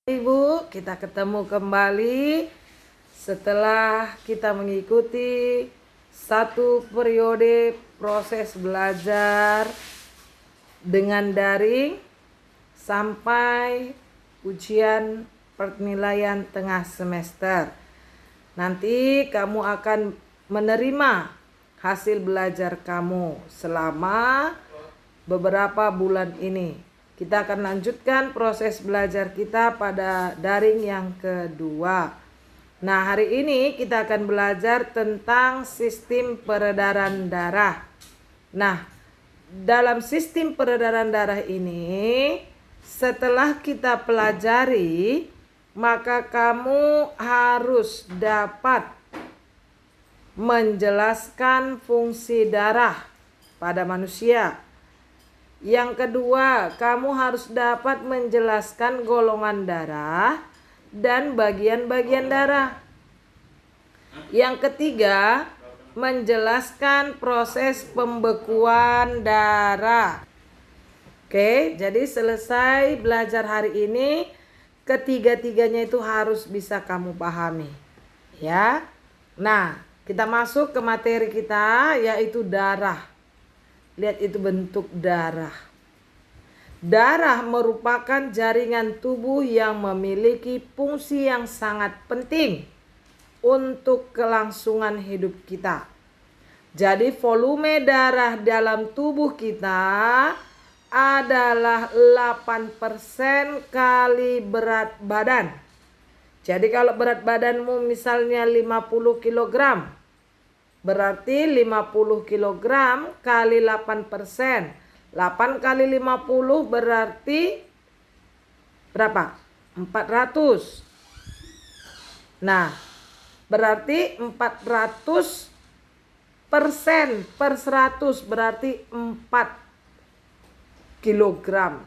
Ibu, kita ketemu kembali setelah kita mengikuti satu periode proses belajar dengan daring sampai ujian penilaian tengah semester. Nanti kamu akan menerima hasil belajar kamu selama beberapa bulan ini. Kita akan lanjutkan proses belajar kita pada daring yang kedua. Nah, hari ini kita akan belajar tentang sistem peredaran darah. Nah, dalam sistem peredaran darah ini, setelah kita pelajari, maka kamu harus dapat menjelaskan fungsi darah pada manusia. Yang kedua, kamu harus dapat menjelaskan golongan darah dan bagian-bagian darah. Yang ketiga, menjelaskan proses pembekuan darah. Oke, jadi selesai belajar hari ini, ketiga-tiganya itu harus bisa kamu pahami. Ya. Nah, kita masuk ke materi kita, yaitu darah. Lihat itu bentuk darah. Darah merupakan jaringan tubuh yang memiliki fungsi yang sangat penting untuk kelangsungan hidup kita. Jadi volume darah dalam tubuh kita adalah 8% kali berat badan. Jadi kalau berat badanmu misalnya 50 kg, berarti 50 kg kali 8%. 8 kali 50 berarti berapa? 400. Nah, berarti 400% per 100 berarti 4 kg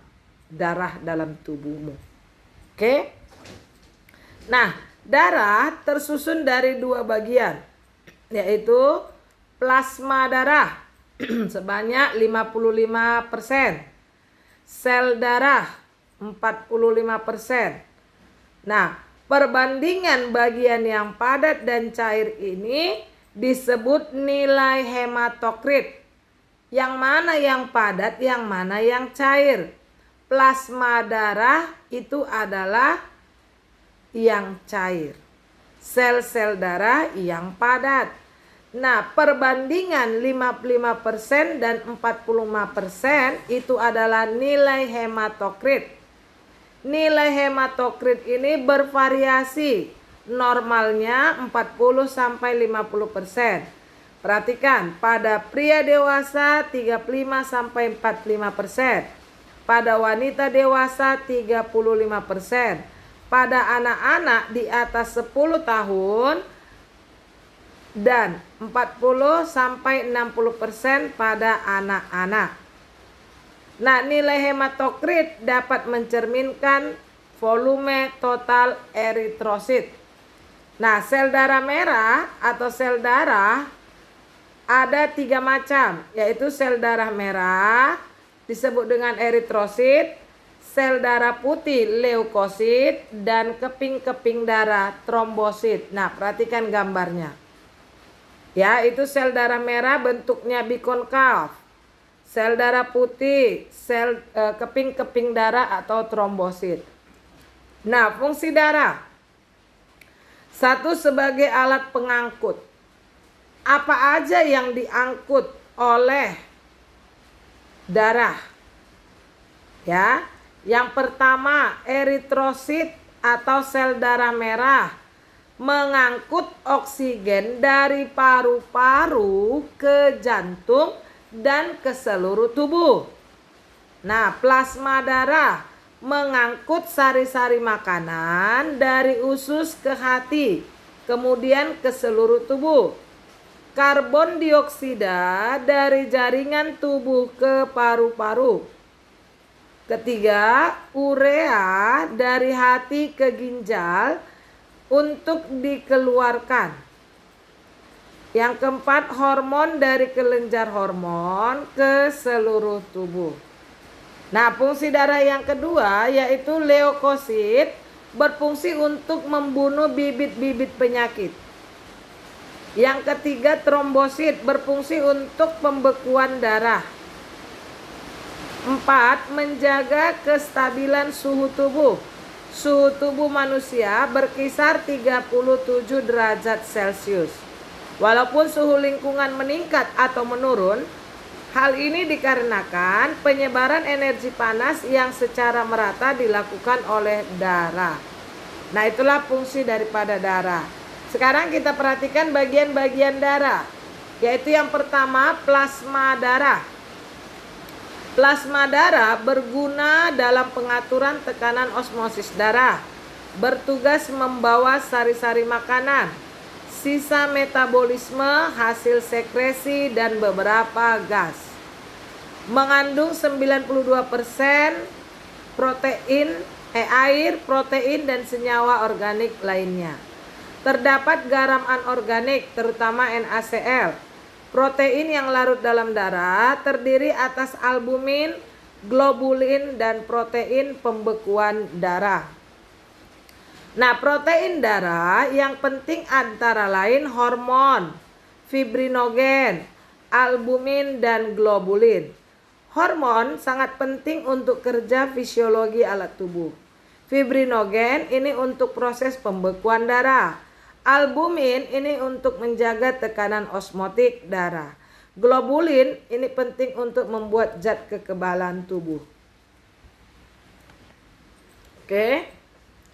darah dalam tubuhmu. Oke? Nah, darah tersusun dari dua bagian, yaitu plasma darah sebanyak 55%, sel darah 45%. Nah, perbandingan bagian yang padat dan cair ini disebut nilai hematokrit. Yang mana yang padat, yang mana yang cair? Plasma darah itu adalah yang cair. Sel-sel darah yang padat. Nah, perbandingan 55% dan 45% itu adalah nilai hematokrit. Nilai hematokrit ini bervariasi. Normalnya 40 sampai 50%. Perhatikan, pada pria dewasa 35 sampai 45%. Pada wanita dewasa 35%. Pada anak-anak di atas 10 tahun dan 40 sampai 60% pada anak-anak. Nah, nilai hematokrit dapat mencerminkan volume total eritrosit. Nah, sel darah merah atau sel darah ada 3 macam, yaitu sel darah merah disebut dengan eritrosit, sel darah putih leukosit, dan keping-keping darah trombosit. Nah, perhatikan gambarnya. Ya, itu sel darah merah bentuknya bikonkav. Sel darah putih, sel keping-keping darah atau trombosit. Nah, fungsi darah. Satu, sebagai alat pengangkut. Apa aja yang diangkut oleh darah? Ya, yang pertama, eritrosit atau sel darah merah mengangkut oksigen dari paru-paru ke jantung dan ke seluruh tubuh. Nah, plasma darah mengangkut sari-sari makanan dari usus ke hati, kemudian ke seluruh tubuh. Karbon dioksida dari jaringan tubuh ke paru-paru. Ketiga, urea dari hati ke ginjal untuk dikeluarkan. Yang keempat, hormon dari kelenjar hormon ke seluruh tubuh. Nah, fungsi darah yang kedua yaitu leukosit berfungsi untuk membunuh bibit-bibit penyakit. Yang ketiga, trombosit berfungsi untuk pembekuan darah. 4. Menjaga kestabilan suhu tubuh. Suhu tubuh manusia berkisar 37 derajat Celcius. Walaupun suhu lingkungan meningkat atau menurun, hal ini dikarenakan penyebaran energi panas yang secara merata dilakukan oleh darah. Nah, itulah fungsi daripada darah. Sekarang kita perhatikan bagian-bagian darah, yaitu yang pertama, plasma darah. Plasma darah berguna dalam pengaturan tekanan osmosis darah, bertugas membawa sari-sari makanan, sisa metabolisme, hasil sekresi, dan beberapa gas. Mengandung 92% air, protein, dan senyawa organik lainnya. Terdapat garam anorganik, terutama NaCl. Protein yang larut dalam darah terdiri atas albumin, globulin, dan protein pembekuan darah. Nah, protein darah yang penting antara lain hormon, fibrinogen, albumin, dan globulin. Hormon sangat penting untuk kerja fisiologi alat tubuh. Fibrinogen ini untuk proses pembekuan darah. Albumin ini untuk menjaga tekanan osmotik darah. Globulin ini penting untuk membuat zat kekebalan tubuh. Oke.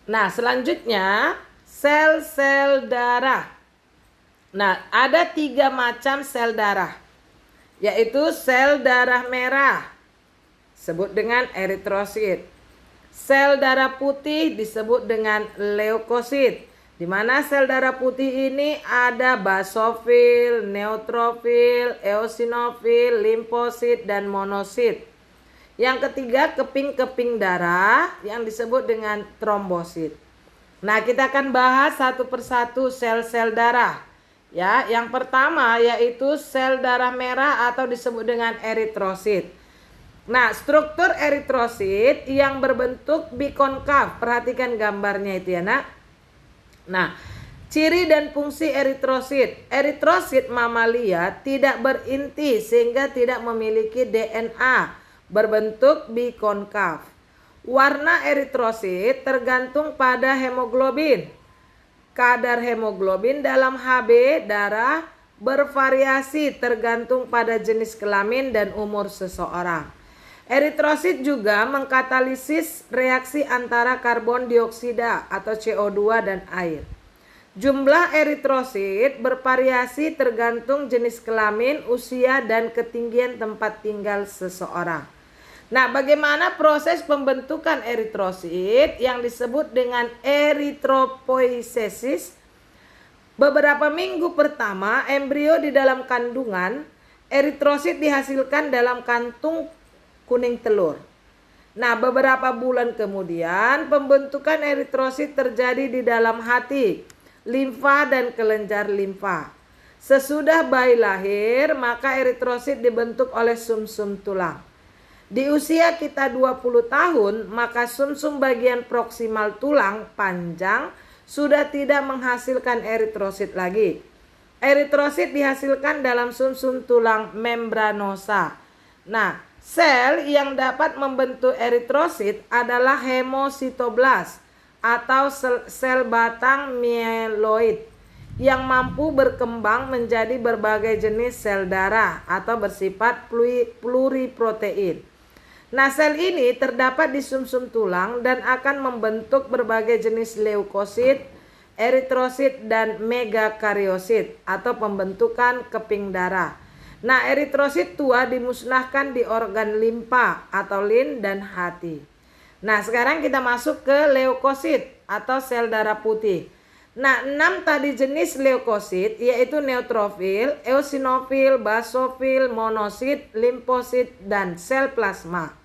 Nah, selanjutnya sel-sel darah. Nah, ada 3 macam sel darah, yaitu sel darah merah, disebut dengan eritrosit. Sel darah putih disebut dengan leukosit, di mana sel darah putih ini ada basofil, neutrofil, eosinofil, limfosit, dan monosit. Yang ketiga, keping-keping darah yang disebut dengan trombosit. Nah, kita akan bahas satu persatu sel-sel darah. Ya, yang pertama yaitu sel darah merah atau disebut dengan eritrosit. Nah, struktur eritrosit yang berbentuk bikonkav. Perhatikan gambarnya itu ya, Nak. Nah, ciri dan fungsi eritrosit. Eritrosit mamalia tidak berinti sehingga tidak memiliki DNA. Berbentuk bikonkav. Warna eritrosit tergantung pada hemoglobin. Kadar hemoglobin dalam Hb darah bervariasi tergantung pada jenis kelamin dan umur seseorang. Eritrosit juga mengkatalisis reaksi antara karbon dioksida atau CO2 dan air. Jumlah eritrosit bervariasi tergantung jenis kelamin, usia, dan ketinggian tempat tinggal seseorang. Nah, bagaimana proses pembentukan eritrosit yang disebut dengan eritropoiesis? Beberapa minggu pertama embrio di dalam kandungan, eritrosit dihasilkan dalam kantung kuning telur. Nah, beberapa bulan kemudian pembentukan eritrosit terjadi di dalam hati, limfa, dan kelenjar limfa. Sesudah bayi lahir, maka eritrosit dibentuk oleh sumsum tulang. Di usia kita 20 tahun, maka sumsum bagian proksimal tulang panjang sudah tidak menghasilkan eritrosit lagi. Eritrosit dihasilkan dalam sumsum tulang membranosa. Nah, sel yang dapat membentuk eritrosit adalah hemositoblas atau sel batang mieloid yang mampu berkembang menjadi berbagai jenis sel darah atau bersifat pluriprotein. Nah, sel ini terdapat di sumsum tulang dan akan membentuk berbagai jenis leukosit, eritrosit, dan megakariosit atau pembentukan keping darah. Nah, eritrosit tua dimusnahkan di organ limpa atau lin dan hati. Nah, sekarang kita masuk ke leukosit atau sel darah putih. Nah, 6 tadi jenis leukosit yaitu neutrofil, eosinofil, basofil, monosit, limfosit, dan sel plasma.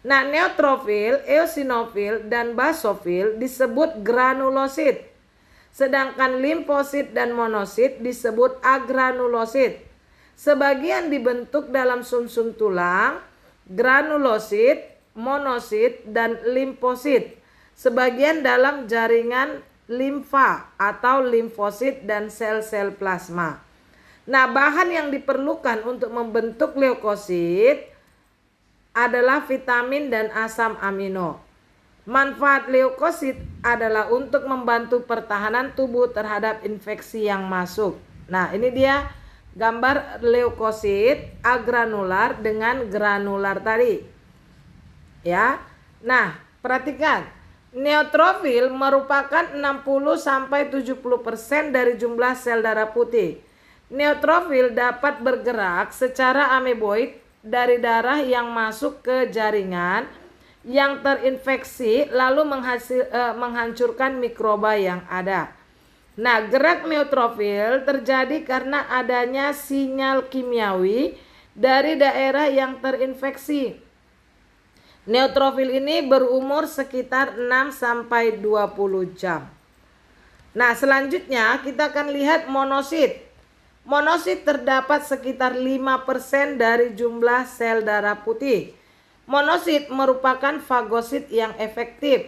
Nah, neutrofil, eosinofil, dan basofil disebut granulosit. Sedangkan limfosit dan monosit disebut agranulosit. Sebagian dibentuk dalam sumsum tulang, granulosit, monosit, dan limfosit. sebagian dalam jaringan limfa atau limfosit dan sel-sel plasma. Nah, bahan yang diperlukan untuk membentuk leukosit adalah vitamin dan asam amino. Manfaat leukosit adalah untuk membantu pertahanan tubuh terhadap infeksi yang masuk. Nah, ini dia gambar leukosit agranular dengan granular tadi. Ya. Nah, perhatikan. Neutrofil merupakan 60-70% dari jumlah sel darah putih. Neutrofil dapat bergerak secara ameboid dari darah yang masuk ke jaringan yang terinfeksi lalu menghancurkan mikroba yang ada. Nah, gerak neutrofil terjadi karena adanya sinyal kimiawi dari daerah yang terinfeksi. Neutrofil ini berumur sekitar 6-20 jam. Nah, selanjutnya kita akan lihat monosit. Monosit terdapat sekitar 5% dari jumlah sel darah putih. Monosit merupakan fagosit yang efektif.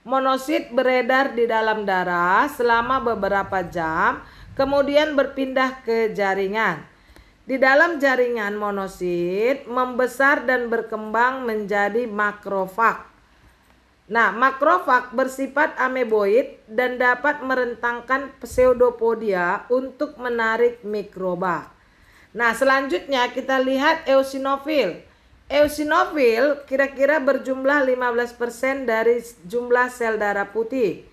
Monosit beredar di dalam darah selama beberapa jam, kemudian berpindah ke jaringan. Di dalam jaringan monosit membesar dan berkembang menjadi makrofag. Nah, makrofag bersifat ameboid dan dapat merentangkan pseudopodia untuk menarik mikroba. Nah, selanjutnya kita lihat eosinofil. Eosinofil kira-kira berjumlah 15% dari jumlah sel darah putih.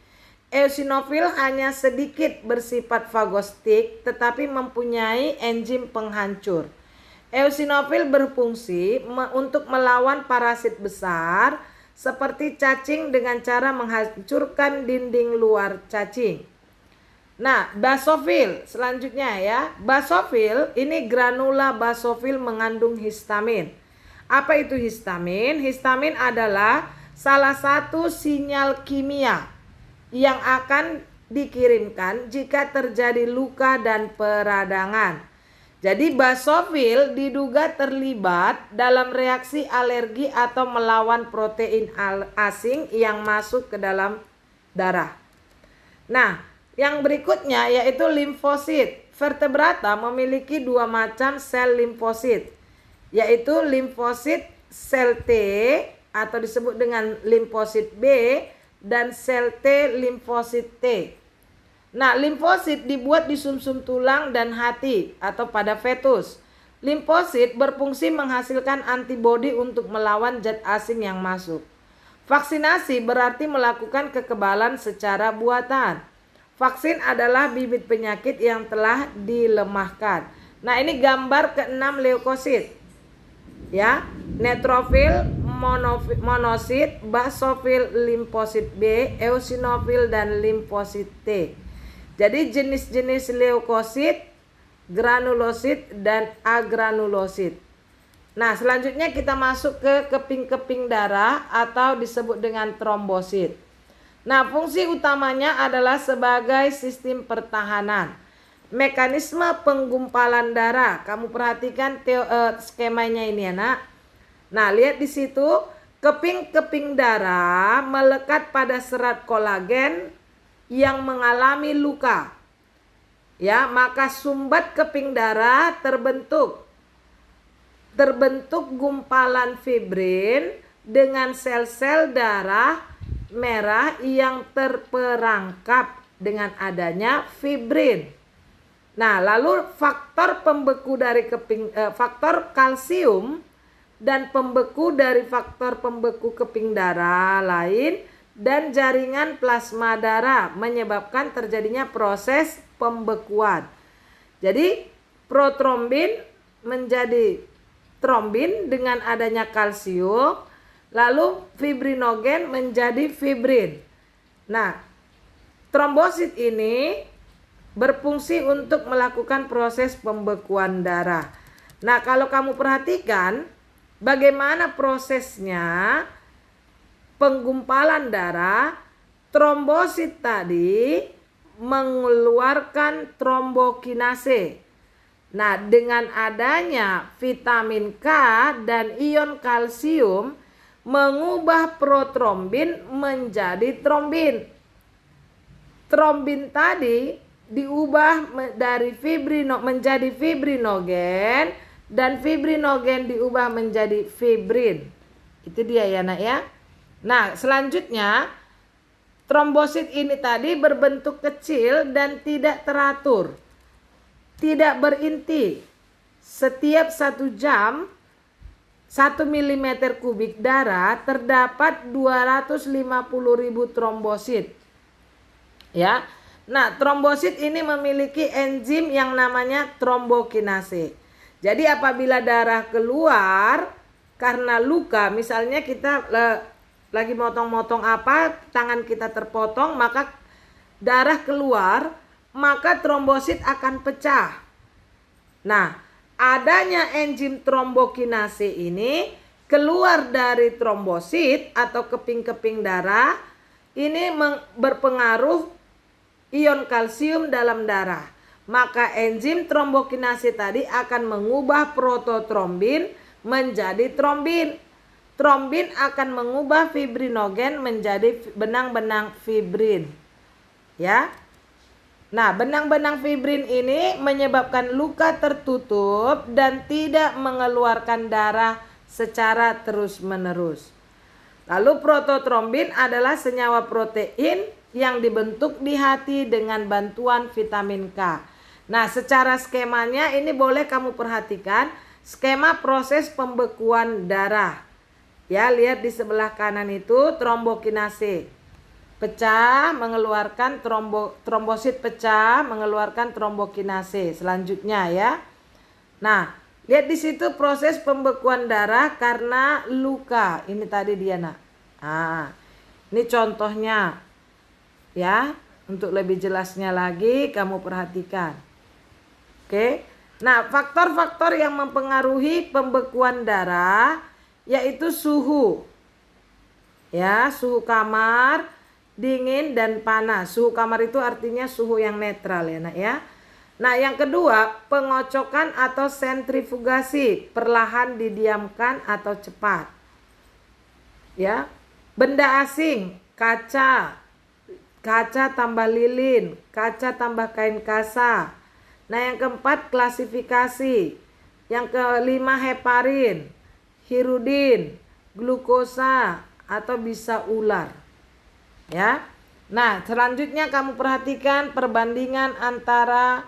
Eosinofil hanya sedikit bersifat fagostik tetapi mempunyai enzim penghancur. Eosinofil berfungsi untuk melawan parasit besar seperti cacing dengan cara menghancurkan dinding luar cacing. Nah, basofil selanjutnya ya. Basofil ini granula basofil mengandung histamin. Apa itu histamin? Histamin adalah salah satu sinyal kimia yang akan dikirimkan jika terjadi luka dan peradangan. Jadi basofil diduga terlibat dalam reaksi alergi atau melawan protein asing yang masuk ke dalam darah. Nah, yang berikutnya yaitu limfosit. Vertebrata memiliki dua macam sel limfosit, yaitu limfosit sel T atau disebut dengan limfosit B dan sel T limfosit T. Nah, limfosit dibuat di sumsum tulang dan hati atau pada fetus. Limfosit berfungsi menghasilkan antibodi untuk melawan zat asing yang masuk. Vaksinasi berarti melakukan kekebalan secara buatan. Vaksin adalah bibit penyakit yang telah dilemahkan. Nah, ini gambar ke-6 leukosit. Ya, neutrofil, monosit, basofil, limfosit B, eosinofil dan limfosit T. Jadi jenis-jenis leukosit, granulosit dan agranulosit. Nah, selanjutnya kita masuk ke keping-keping darah atau disebut dengan trombosit. Nah, fungsi utamanya adalah sebagai sistem pertahanan. Mekanisme penggumpalan darah. Kamu perhatikan skemanya ini ya, Nak. Nah, lihat di situ keping-keping darah melekat pada serat kolagen yang mengalami luka. Ya, maka sumbat keping darah terbentuk gumpalan fibrin dengan sel-sel darah merah yang terperangkap dengan adanya fibrin. Nah, lalu faktor pembeku dari faktor kalsium dan pembeku dari faktor pembeku keping darah lain dan jaringan plasma darah menyebabkan terjadinya proses pembekuan. Jadi protrombin menjadi trombin dengan adanya kalsium, lalu fibrinogen menjadi fibrin. Nah, trombosit ini berfungsi untuk melakukan proses pembekuan darah. Nah, kalau kamu perhatikan bagaimana prosesnya penggumpalan darah, trombosit tadi mengeluarkan trombokinase. Nah, dengan adanya vitamin K dan ion kalsium, mengubah protrombin menjadi trombin. Trombin tadi diubah dari menjadi fibrinogen, dan fibrinogen diubah menjadi fibrin. Itu dia ya nak ya. Nah selanjutnya trombosit ini tadi berbentuk kecil dan tidak teratur, tidak berinti. Setiap 1 jam 1 mm kubik darah terdapat 250.000 trombosit. Ya. Nah, trombosit ini memiliki enzim yang namanya trombokinase. Jadi apabila darah keluar karena luka, misalnya kita lagi motong-motong apa, tangan kita terpotong, maka darah keluar, maka trombosit akan pecah. Nah, adanya enzim trombokinase ini keluar dari trombosit atau keping-keping darah, ini berpengaruh ion kalsium dalam darah. Maka enzim trombokinase tadi akan mengubah prototrombin menjadi trombin. Trombin akan mengubah fibrinogen menjadi benang-benang fibrin. Ya. Nah, benang-benang fibrin ini menyebabkan luka tertutup dan tidak mengeluarkan darah secara terus-menerus. Lalu prototrombin adalah senyawa protein yang dibentuk di hati dengan bantuan vitamin K. Nah, secara skemanya ini boleh kamu perhatikan skema proses pembekuan darah. Ya, lihat di sebelah kanan itu trombokinase pecah mengeluarkan trombosit pecah mengeluarkan trombokinase. Selanjutnya ya. Nah, lihat di situ proses pembekuan darah karena luka. Ini tadi dia nak. Nah, ini contohnya. Ya, untuk lebih jelasnya lagi kamu perhatikan. Oke. Nah, faktor-faktor yang mempengaruhi pembekuan darah yaitu suhu. Ya, suhu kamar, dingin dan panas. Suhu kamar itu artinya suhu yang netral ya, nak ya. Nah, yang kedua, pengocokan atau sentrifugasi, perlahan didiamkan atau cepat. Ya. Benda asing, kaca tambah lilin, kaca tambah kain kasa. Nah, yang keempat klasifikasi. Yang kelima heparin, hirudin, glukosa atau bisa ular. Ya. Nah, selanjutnya kamu perhatikan perbandingan antara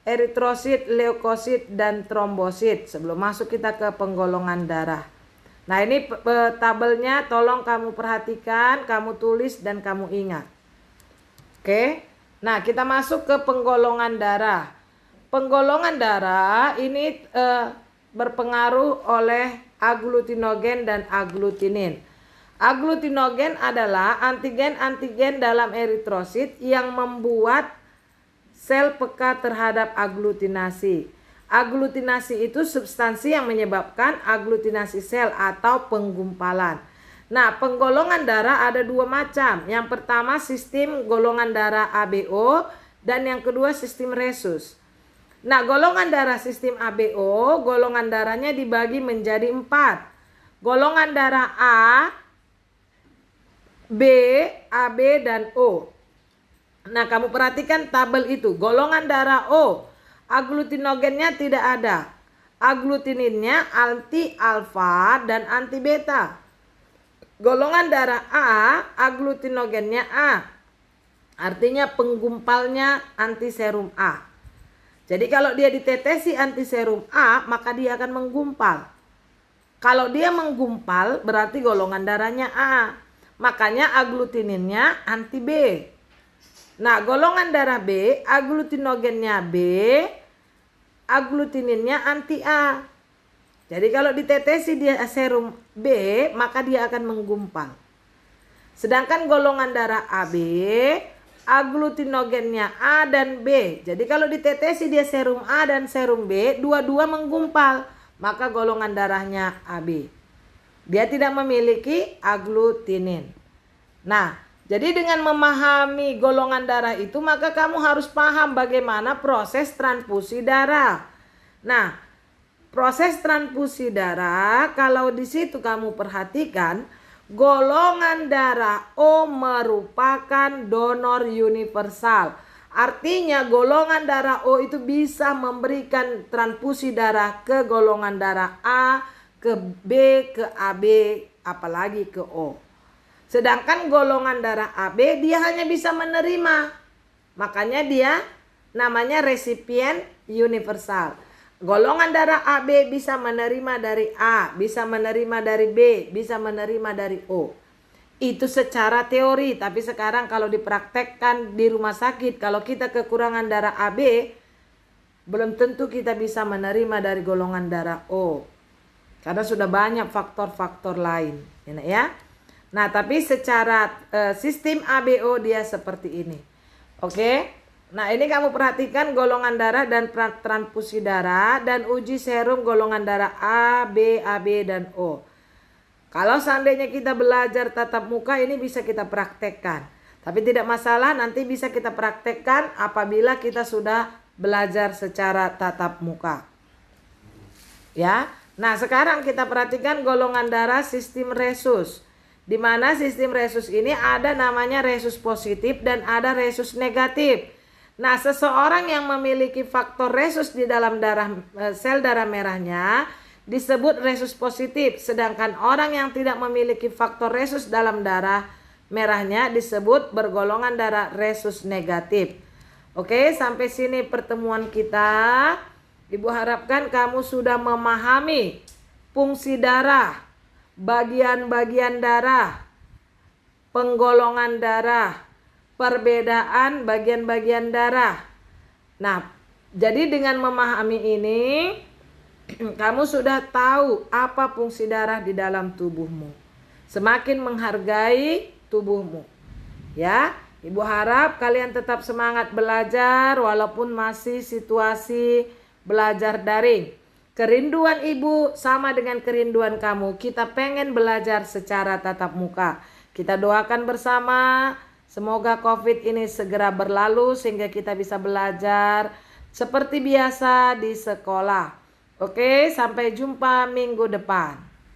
eritrosit, leukosit dan trombosit sebelum masuk kita ke penggolongan darah. Nah, ini tabelnya tolong kamu perhatikan, kamu tulis dan kamu ingat. Oke, nah kita masuk ke penggolongan darah. Penggolongan darah ini berpengaruh oleh agglutinogen dan agglutinin. Agglutinogen adalah antigen-antigen dalam eritrosit yang membuat sel peka terhadap agglutinasi. Agglutinasi itu substansi yang menyebabkan agglutinasi sel atau penggumpalan. Nah, penggolongan darah ada 2 macam. Yang pertama sistem golongan darah ABO dan yang kedua sistem Rhesus. Nah, golongan darah sistem ABO, golongan darahnya dibagi menjadi 4. Golongan darah A, B, AB dan O. Nah, kamu perhatikan tabel itu. Golongan darah O, agglutinogennya tidak ada. Agglutininnya anti alfa dan anti beta. Golongan darah A, agglutinogennya A. Artinya penggumpalnya antiserum A. Jadi kalau dia ditetesi antiserum A, maka dia akan menggumpal. Kalau dia menggumpal, berarti golongan darahnya A. Makanya agglutininnya anti B. Nah, golongan darah B, agglutinogennya B, agglutininnya anti A. Jadi kalau ditetesi dia serum B, maka dia akan menggumpal. Sedangkan golongan darah AB, agglutinogennya A dan B. Jadi kalau ditetesi dia serum A dan serum B, dua-dua menggumpal, maka golongan darahnya AB. Dia tidak memiliki agglutinin. Nah, jadi dengan memahami golongan darah itu, maka kamu harus paham bagaimana proses transfusi darah. Nah, proses transfusi darah, kalau di situ kamu perhatikan, golongan darah O merupakan donor universal. Artinya golongan darah O itu bisa memberikan transfusi darah ke golongan darah A, ke B, ke AB, apalagi ke O. Sedangkan golongan darah AB dia hanya bisa menerima. Makanya dia namanya resipien universal. Golongan darah AB bisa menerima dari A, bisa menerima dari B, bisa menerima dari O. Itu secara teori, tapi sekarang kalau dipraktekkan di rumah sakit, kalau kita kekurangan darah AB, belum tentu kita bisa menerima dari golongan darah O. Karena sudah banyak faktor-faktor lain, ya. Nah, tapi secara sistem ABO dia seperti ini. Oke. Nah, ini kamu perhatikan golongan darah dan transfusi darah dan uji serum golongan darah A, B, AB dan O. Kalau seandainya kita belajar tatap muka ini bisa kita praktekkan. Tapi tidak masalah, nanti bisa kita praktekkan apabila kita sudah belajar secara tatap muka. Ya. Nah, sekarang kita perhatikan golongan darah sistem resus. Di mana sistem resus ini ada namanya resus positif dan ada resus negatif. Nah, seseorang yang memiliki faktor resus di dalam sel darah merahnya disebut resus positif, sedangkan orang yang tidak memiliki faktor resus dalam darah merahnya disebut bergolongan darah resus negatif. Oke, sampai sini pertemuan kita. Ibu harapkan kamu sudah memahami fungsi darah, bagian-bagian darah, penggolongan darah, perbedaan bagian-bagian darah. Nah, jadi dengan memahami ini kamu sudah tahu apa fungsi darah di dalam tubuhmu. Semakin menghargai tubuhmu. Ya, Ibu harap kalian tetap semangat belajar walaupun masih situasi belajar daring. Kerinduan Ibu sama dengan kerinduan kamu. Kita pengen belajar secara tatap muka. Kita doakan bersama semoga COVID ini segera berlalu sehingga kita bisa belajar seperti biasa di sekolah. Oke, sampai jumpa minggu depan.